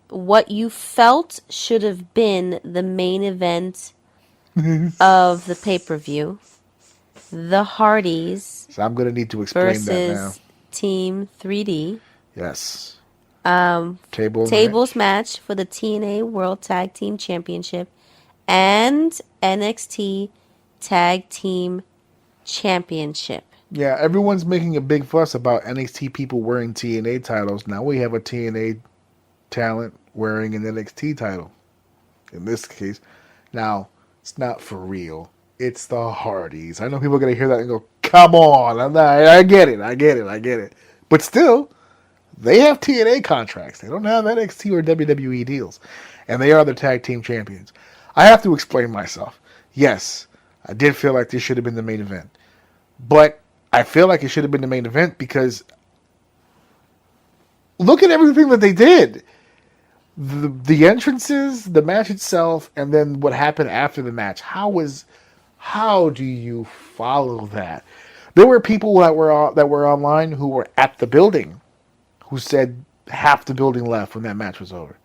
what you felt should have been the main event of the pay-per-view. The Hardys So I'm going to need to explain that now. versus Team 3D. Yes. Tables match for the TNA World Tag Team Championship and NXT Tag Team Championship. Yeah, everyone's making a big fuss about NXT people wearing TNA titles. Now we have a TNA talent wearing an NXT title. In this case, now it's not for real. It's the Hardys. I know people are gonna hear that and go, "Come on!" I get it. But still, they have TNA contracts. They don't have NXT or WWE deals, and they are the tag team champions. I have to explain myself. Yes, I did feel like this should have been the main event, but I feel like it should have been the main event because look at everything that they did. The entrances, the match itself, and then what happened after the match. How do you follow that? There were people that were online who were at the building who said half the building left when that match was over.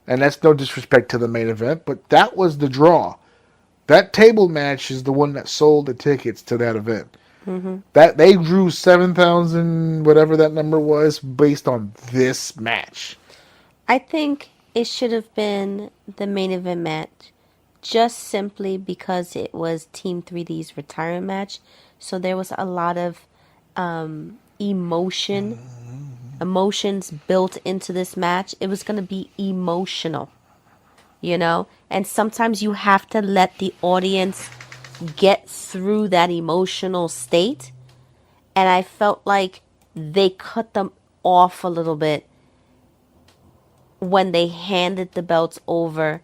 And that's no disrespect to the main event, but that was the draw. That table match is the one that sold the tickets to that event. Mm-hmm. That they drew 7,000, whatever that number was, based on this match. I think it should have been the main event match just simply because it was Team 3D's retirement match. So there was a lot of emotions built into this match. It was going to be emotional, and sometimes you have to let the audience get through that emotional state. And I felt like they cut them off a little bit when they handed the belts over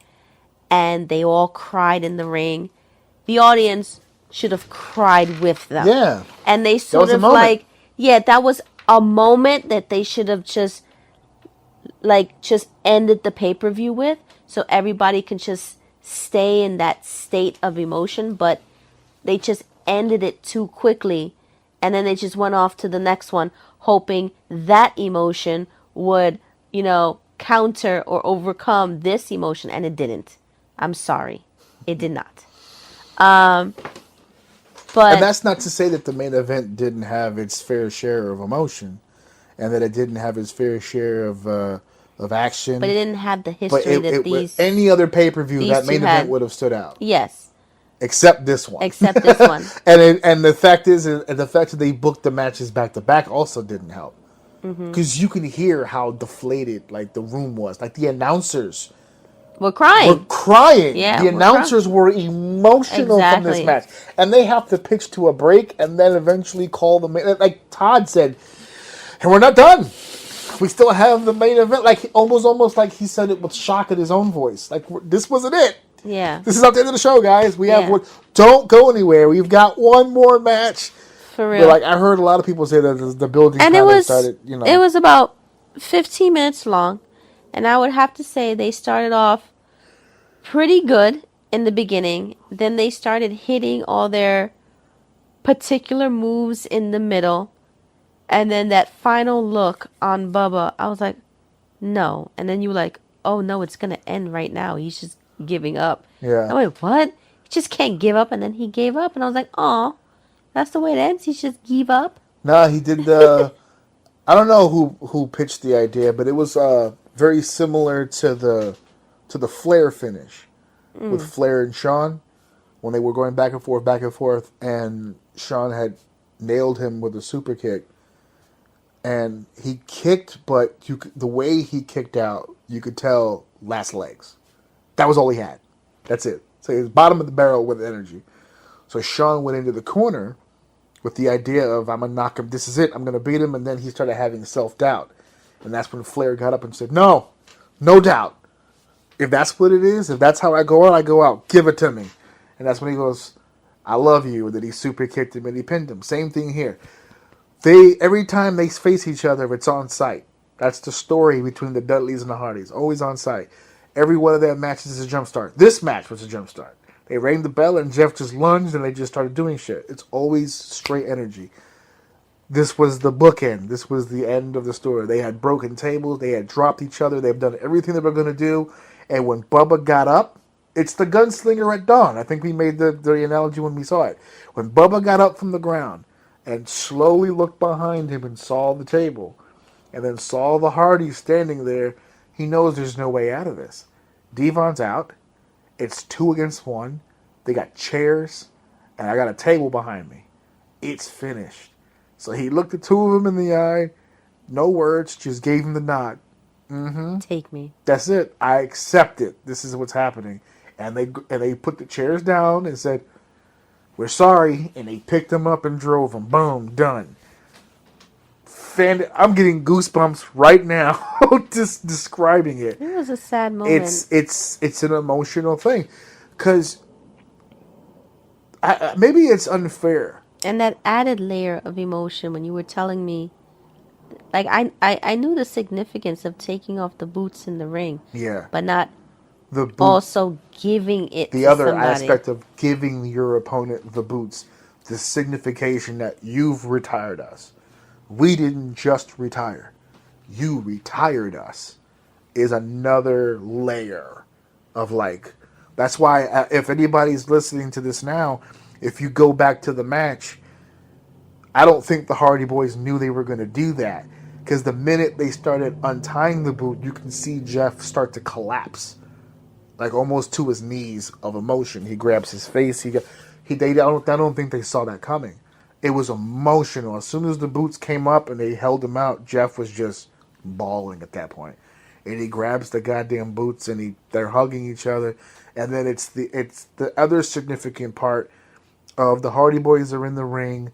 and they all cried in the ring. The audience should have cried with them. Yeah. And they sort of that was a moment that they should have just ended the pay-per-view with, so everybody can just stay in that state of emotion. But they just ended it too quickly, and then they just went off to the next one, hoping that emotion would, counter or overcome this emotion, and it didn't. I'm sorry, it did not. But and that's not to say that the main event didn't have its fair share of emotion, and that it didn't have its fair share of action. But it didn't have the history that these any other pay-per-view that main event would have stood out. Yes. Except this one. Except this one. and the fact that they booked the matches back to back also didn't help. Because you can hear how deflated the room was. The announcers were crying. Yeah, the announcers were emotional from this match. And they have to pitch to a break and then eventually call the main. Like Todd said, and we're not done. We still have the main event. Almost like he said it with shock in his own voice. This wasn't it. Yeah. This is not the end of the show, guys. We have one. Don't go anywhere. We've got one more match. For real. But I heard a lot of people say that the building kind of started, It was about 15 minutes long. And I would have to say they started off pretty good in the beginning. Then they started hitting all their particular moves in the middle. And then that final look on Bubba, I was like, no. And then you were like, oh no, it's going to end right now. He's just giving up. Yeah. I'm like, what? He just can't give up. And then he gave up. And I was like, oh, that's the way it ends. He just give up. No, he did the... I don't know who pitched the idea, but it was very similar to the Flair finish with Flair and Shawn when they were going back and forth, and Shawn had nailed him with a super kick. And he kicked, but the way he kicked out, you could tell last legs. That was all he had. That's it. So he was bottom of the barrel with energy. So Shawn went into the corner with the idea of, I'm going to knock him, this is it, I'm going to beat him, and then he started having self-doubt. And that's when Flair got up and said, no doubt. If that's what it is, if that's how I go out, give it to me. And that's when he goes, I love you, and then he super kicked him and he pinned him. Same thing here. Every time they face each other, it's on site. That's the story between the Dudleys and the Hardys. Always on site. Every one of their matches is a jump start. This match was a jump start. They rang the bell and Jeff just lunged and they just started doing shit. It's always straight energy. this was the bookend. This was the end of the story. They had broken tables. They had dropped each other. They've done everything they were going to do. And when Bubba got up, it's the gunslinger at dawn. I think we made the analogy when we saw it. When Bubba got up from the ground and slowly looked behind him and saw the table, and then saw the Hardys standing there, he knows there's no way out of this. Devon's out. It's 2 against 1. They got chairs, and I got a table behind me. It's finished. So he looked the 2 of them in the eye, no words, just gave him the nod. Take me. That's it. I accept it. This is what's happening. And they put the chairs down and said, "We're sorry," and they picked them up and drove them. Boom, done. I'm getting goosebumps right now just describing it. It was a sad moment. It's an emotional thing, because maybe it's unfair. And that added layer of emotion when you were telling me, like, I knew the significance of taking off the boots in the ring. Yeah. But not The boot, also giving it the to other somebody. aspect of giving your opponent the boots, the signification that you've retired us. We didn't just retire. You retired us is another layer of, like, that's why if anybody's listening to this now, if you go back to the match, I don't think the Hardy Boys knew they were going to do that, because the minute they started untying the boot, you can see Jeff start to collapse, like almost to his knees of emotion. He grabs his face. I don't think they saw that coming. It was emotional. As soon as the boots came up and they held him out, Jeff was just bawling at that point. And he grabs the goddamn boots and they're hugging each other. And then it's the other significant part of the Hardy Boys are in the ring.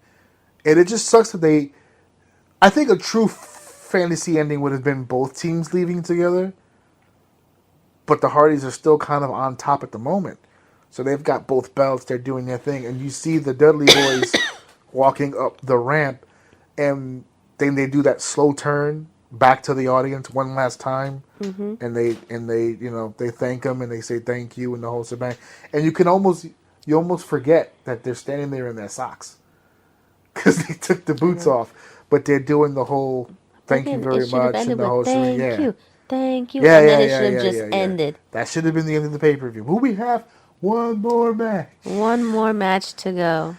And it just sucks that I think a true fantasy ending would have been both teams leaving together. But the Hardys are still kind of on top at the moment. So they've got both belts. They're doing their thing. And you see the Dudley Boys walking up the ramp. And then they do that slow turn back to the audience one last time. Mm-hmm. And they thank them and they say thank you and the whole shebang. And you almost forget that they're standing there in their socks. Because they took the boots off. But they're doing the whole thank you very much and the whole shebang. Thank you. Thank you. Yeah, and then yeah, it should have yeah, just yeah. ended. That should have been the end of the pay-per-view. Will we have one more match? One more match to go.